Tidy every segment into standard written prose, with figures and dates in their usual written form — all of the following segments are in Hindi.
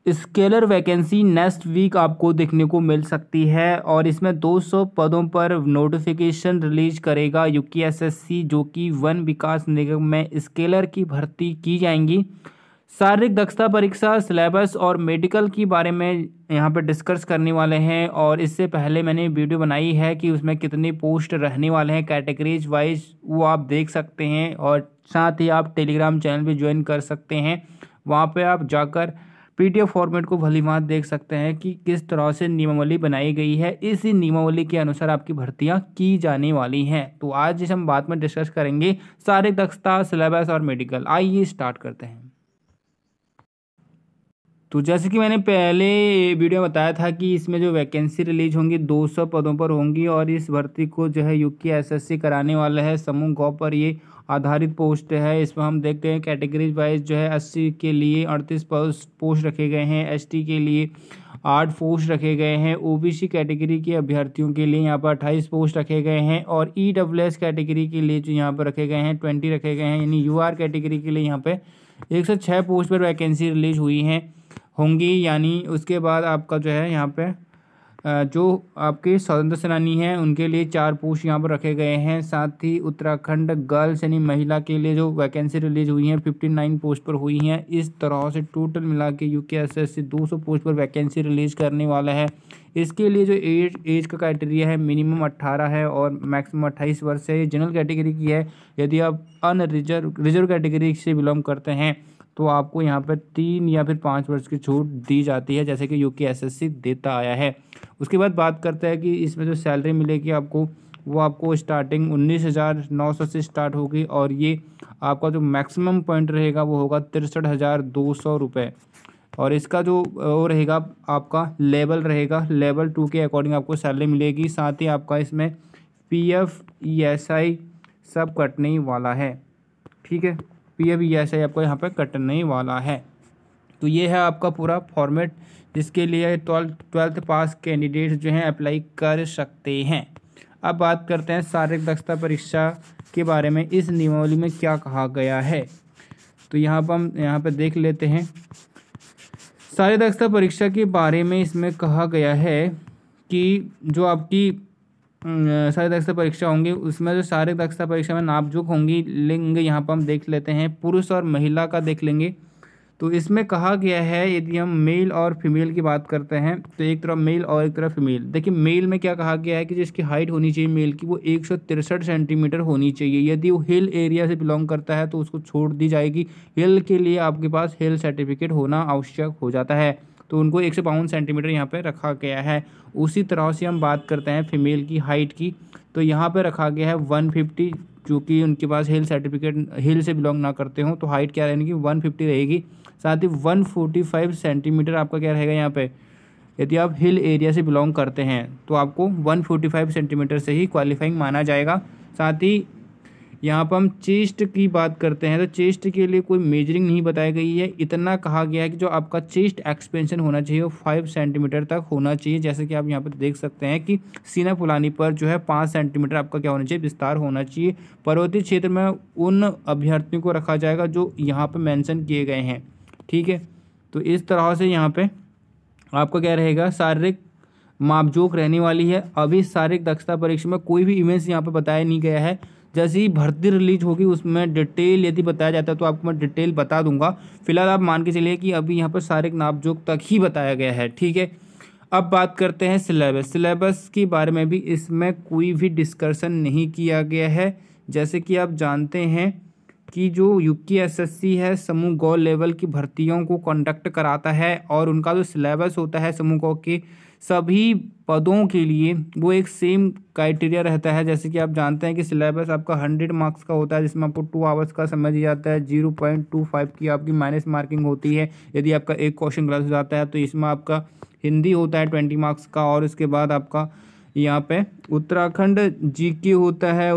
स्केलर वैकेंसी नेक्स्ट वीक आपको देखने को मिल सकती है और इसमें 200 पदों पर नोटिफिकेशन रिलीज करेगा यूकेएसएससी, जो कि वन विकास निगम में स्केलर की भर्ती की जाएंगी। शारीरिक दक्षता परीक्षा, सिलेबस और मेडिकल के बारे में यहाँ पे डिस्कस करने वाले हैं। और इससे पहले मैंने वीडियो बनाई है कि उसमें कितने पोस्ट रहने वाले हैं कैटेगरीज वाइज, वो आप देख सकते हैं। और साथ ही आप टेलीग्राम चैनल भी ज्वाइन कर सकते हैं, वहाँ पे आप जाकर पीडीएफ फॉर्मेट को भलीभांत देख सकते हैं कि किस तरह से नियमावली बनाई गई है। इसी नियमावली के अनुसार आपकी भर्तियां की जाने वाली हैं। तो आज इस हम बात में डिस्कस करेंगे शारीरिक दक्षता, सिलेबस और मेडिकल। आइए स्टार्ट करते हैं। तो जैसे कि मैंने पहले वीडियो में बताया था कि इसमें जो वैकेंसी रिलीज होंगी 200 पदों पर होंगी और इस भर्ती को जो है यूकेएसएससी कराने वाला है। समूह गौ पर ये आधारित पोस्ट है। इसमें हम देखते हैं कैटेगरीज वाइज जो है 80 के लिए 38 पोस्ट रखे गए हैं, एसटी के लिए 8 पोस्ट रखे गए हैं, ओबीसी कैटेगरी के अभ्यर्थियों के लिए यहाँ पर 28 पोस्ट रखे गए हैं और ईडब्ल्यूएस कैटेगरी के लिए जो यहाँ पर रखे गए हैं 20 रखे गए हैं। यानी यूआर कैटेगरी के लिए यहाँ पे 106 पोस्ट पर वैकेंसी रिलीज हुई हैं होंगी। यानी उसके बाद आपका जो है यहाँ पे जो आपके स्वतंत्र सेनानी हैं उनके लिए 4 पोस्ट यहाँ पर रखे गए हैं। साथ ही उत्तराखंड गर्ल्स यानी महिला के लिए जो वैकेंसी रिलीज हुई हैं 59 पोस्ट पर हुई हैं। इस तरह से टोटल मिला के यूकेएसएससी 200 पोस्ट पर वैकेंसी रिलीज करने वाला है। इसके लिए जो एज का क्राइटेरिया है मिनिमम 18 है और मैक्सिमम 28 वर्ष है। जनरल कैटेगरी की है। यदि आप रिजर्व कैटेगरी से बिलोंग करते हैं तो आपको यहाँ पर 3 या फिर 5 वर्ष की छूट दी जाती है, जैसे कि यूकेएसएससी देता आया है। उसके बाद बात करते हैं कि इसमें जो सैलरी मिलेगी आपको, वो आपको स्टार्टिंग 19,900 से स्टार्ट होगी और ये आपका जो मैक्सिमम पॉइंट रहेगा वो होगा 63,200 रुपये। और इसका जो वो रहेगा आपका लेवल रहेगा, लेवल 2 के अकॉर्डिंग आपको सैलरी मिलेगी। साथ ही आपका इसमें पीएफ ईएसआई सब कटने वाला है। ठीक है, पीएफ ईएसआई आपको यहाँ पे कटने वाला है। तो ये है आपका पूरा फॉर्मेट जिसके लिए 12th पास कैंडिडेट जो हैं अप्लाई कर सकते हैं। अब बात करते हैं शारीरिक दक्षता परीक्षा के बारे में, इस नियमावली में क्या कहा गया है। तो हम यहाँ पे देख लेते हैं। शारीरिक दक्षता परीक्षा के बारे में इसमें कहा गया है कि जो आपकी शारीरिक दक्षता परीक्षा होंगी उसमें जो शारीरिक दक्षता परीक्षा में नापजोख होंगी, लिंग यहाँ पर हम देख लेते हैं, पुरुष और महिला का देख लेंगे। तो इसमें कहा गया है यदि हम मेल और फीमेल की बात करते हैं तो एक तरफ मेल और एक तरफ फीमेल। देखिए मेल में क्या कहा गया है कि जिसकी हाइट होनी चाहिए मेल की वो 163 सेंटीमीटर होनी चाहिए। यदि वो हिल एरिया से बिलोंग करता है तो उसको छोड़ दी जाएगी। हिल के लिए आपके पास हिल सर्टिफिकेट होना आवश्यक हो जाता है, तो उनको 152 सेंटीमीटर यहाँ पे रखा गया है। उसी तरह से हम बात करते हैं फीमेल की हाइट की, तो यहाँ पे रखा गया है 150, जो कि उनके पास हिल सर्टिफिकेट हिल से बिलोंग ना करते हो तो हाइट क्या रहेगी 150 रहेगी। साथ ही 145 सेंटीमीटर आपका क्या रहेगा यहाँ पे, यदि आप हिल एरिया से बिलोंग करते हैं तो आपको 145 सेंटीमीटर से ही क्वालिफाइंग माना जाएगा। साथ ही यहाँ पर हम चेस्ट की बात करते हैं तो चेस्ट के लिए कोई मेजरिंग नहीं बताई गई है। इतना कहा गया है कि जो आपका चेस्ट एक्सपेंशन होना चाहिए वो 5 सेंटीमीटर तक होना चाहिए। जैसे कि आप यहाँ पर देख सकते हैं कि सीना फुलाने पर जो है 5 सेंटीमीटर आपका क्या होना चाहिए, विस्तार होना चाहिए। पर्वतीय क्षेत्र में उन अभ्यर्थियों को रखा जाएगा जो यहाँ पर मेंशन किए गए हैं। ठीक है, तो इस तरह से यहाँ पे आपका क्या रहेगा, शारीरिक मापजोख रहने वाली है। अभी शारीरिक दक्षता परीक्षा में कोई भी इमेज यहाँ पे बताया नहीं गया है। जैसे ही भर्ती रिलीज होगी उसमें डिटेल यदि बताया जाता है तो आपको मैं डिटेल बता दूंगा। फिलहाल आप मान के चलिए कि अभी यहाँ पर शारीरिक नापजोख तक ही बताया गया है। ठीक है, अब बात करते हैं सिलेबस के बारे में भी इसमें कोई भी डिस्कशन नहीं किया गया है। जैसे कि आप जानते हैं कि जो यूकेएसएससी है समूह गौ लेवल की भर्तियों को कंडक्ट कराता है और उनका जो सिलेबस होता है समूह गौ के सभी पदों के लिए वो एक सेम क्राइटेरिया रहता है। जैसे कि आप जानते हैं कि सिलेबस आपका 100 मार्क्स का होता है जिसमें आपको 2 आवर्स का समय दिया जाता है। 0.25 की आपकी माइनस मार्किंग होती है यदि आपका एक क्वेश्चन गलत हो जाता है। तो इसमें आपका हिंदी होता है 20 मार्क्स का और उसके बाद आपका यहाँ पे उत्तराखंड जीके होता है,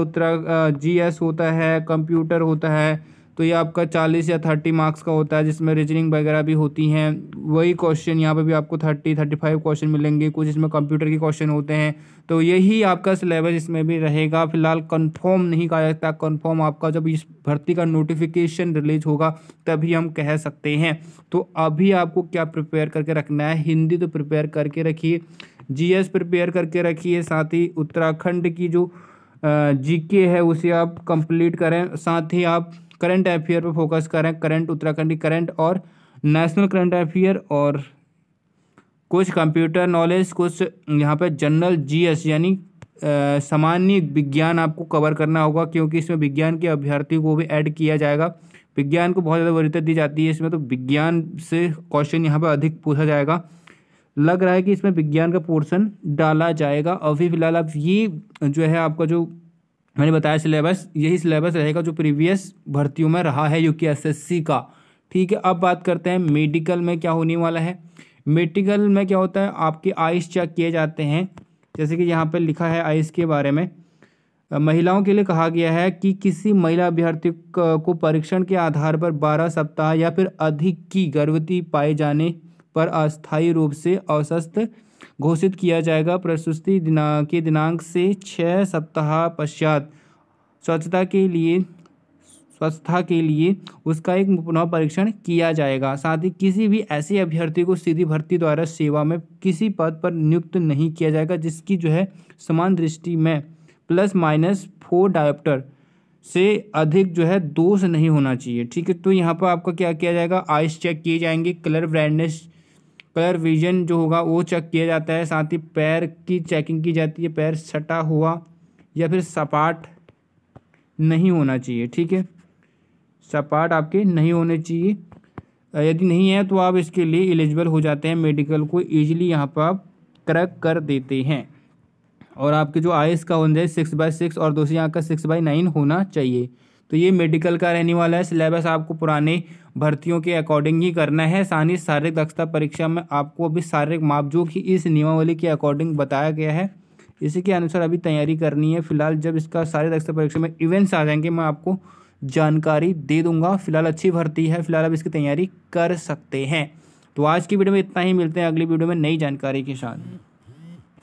जीएस होता है, कंप्यूटर होता है, तो ये आपका 40 या 30 मार्क्स का होता है, जिसमें रीजनिंग वगैरह भी होती हैं। वही क्वेश्चन यहाँ पे भी आपको 30-35 क्वेश्चन मिलेंगे, कुछ इसमें कंप्यूटर के क्वेश्चन होते हैं। तो यही आपका सिलेबस इसमें भी रहेगा। फिलहाल कंफर्म नहीं कहा जाता, कंफर्म आपका जब इस भर्ती का नोटिफिकेशन रिलीज होगा तभी हम कह सकते हैं। तो अभी आपको क्या प्रिपेयर करके रखना है, हिंदी तो प्रिपेयर करके रखिए, जीएस प्रिपेयर करके रखिए, साथ ही उत्तराखंड की जो जीके है उसे आप कंप्लीट करें, साथ ही आप करंट अफेयर पर फोकस करें, करंट उत्तराखंडी करंट और नेशनल करंट अफेयर, और कुछ कंप्यूटर नॉलेज, कुछ यहाँ पे जनरल जीएस यानी सामान्य विज्ञान आपको कवर करना होगा, क्योंकि इसमें विज्ञान के अभ्यर्थियों को भी ऐड किया जाएगा। विज्ञान को बहुत ज़्यादा वरीयता दी जाती है इसमें, तो विज्ञान से क्वेश्चन यहाँ पर अधिक पूछा जाएगा। लग रहा है कि इसमें विज्ञान का पोर्शन डाला जाएगा। अभी फिलहाल आप ये जो है आपका जो मैंने बताया सिलेबस, यही सिलेबस रहेगा जो प्रीवियस भर्तियों में रहा है यूपीएसएससी का। ठीक है, अब बात करते हैं मेडिकल में क्या होने वाला है। मेडिकल में क्या होता है, आपके आइस चेक किए जाते हैं, जैसे कि यहाँ पर लिखा है आइस के बारे में। महिलाओं के लिए कहा गया है कि किसी महिला अभ्यर्थी को परीक्षण के आधार पर 12 सप्ताह या फिर अधिक की गर्भवती पाए जाने पर अस्थायी रूप से अस्वस्थ घोषित किया जाएगा। प्रसूति के दिनांक से 6 सप्ताह पश्चात स्वच्छता के लिए उसका एक पुनः परीक्षण किया जाएगा। साथ ही किसी भी ऐसे अभ्यर्थी को सीधी भर्ती द्वारा सेवा में किसी पद पर नियुक्त नहीं किया जाएगा जिसकी जो है समान दृष्टि में +-4 डायोप्टर से अधिक जो है दोष नहीं होना चाहिए। ठीक है, तो यहाँ पर आपका क्या किया जाएगा, आइस चेक किए जाएंगे, कलर ब्राइटनेस, कलर विजन जो होगा वो चेक किया जाता है। साथ ही पैर की चेकिंग की जाती है, पैर सटा हुआ या फिर सपाट नहीं होना चाहिए। ठीक है, सपाट आपके नहीं होने चाहिए। यदि नहीं है तो आप इसके लिए एलिजिबल हो जाते हैं, मेडिकल को ईजिली यहाँ पर आप क्रैक कर देते हैं। और आपके जो आइस का होना है 6/6 और दूसरी आँख का 6/9 होना चाहिए। तो ये मेडिकल का रहने वाला है। सिलेबस आपको पुराने भर्तियों के अकॉर्डिंग ही करना है। साथ ही शारीरिक दक्षता परीक्षा में आपको अभी शारीरिक माप जो कि इस नियमावली के अकॉर्डिंग बताया गया है, इसी के अनुसार अभी तैयारी करनी है। फिलहाल जब इसका शारीरिक दक्षता परीक्षा में इवेंट्स आ जाएंगे मैं आपको जानकारी दे दूंगा। फिलहाल अच्छी भर्ती है, फिलहाल अब इसकी तैयारी कर सकते हैं। तो आज की वीडियो में इतना ही, मिलते हैं अगली वीडियो में नई जानकारी के साथ।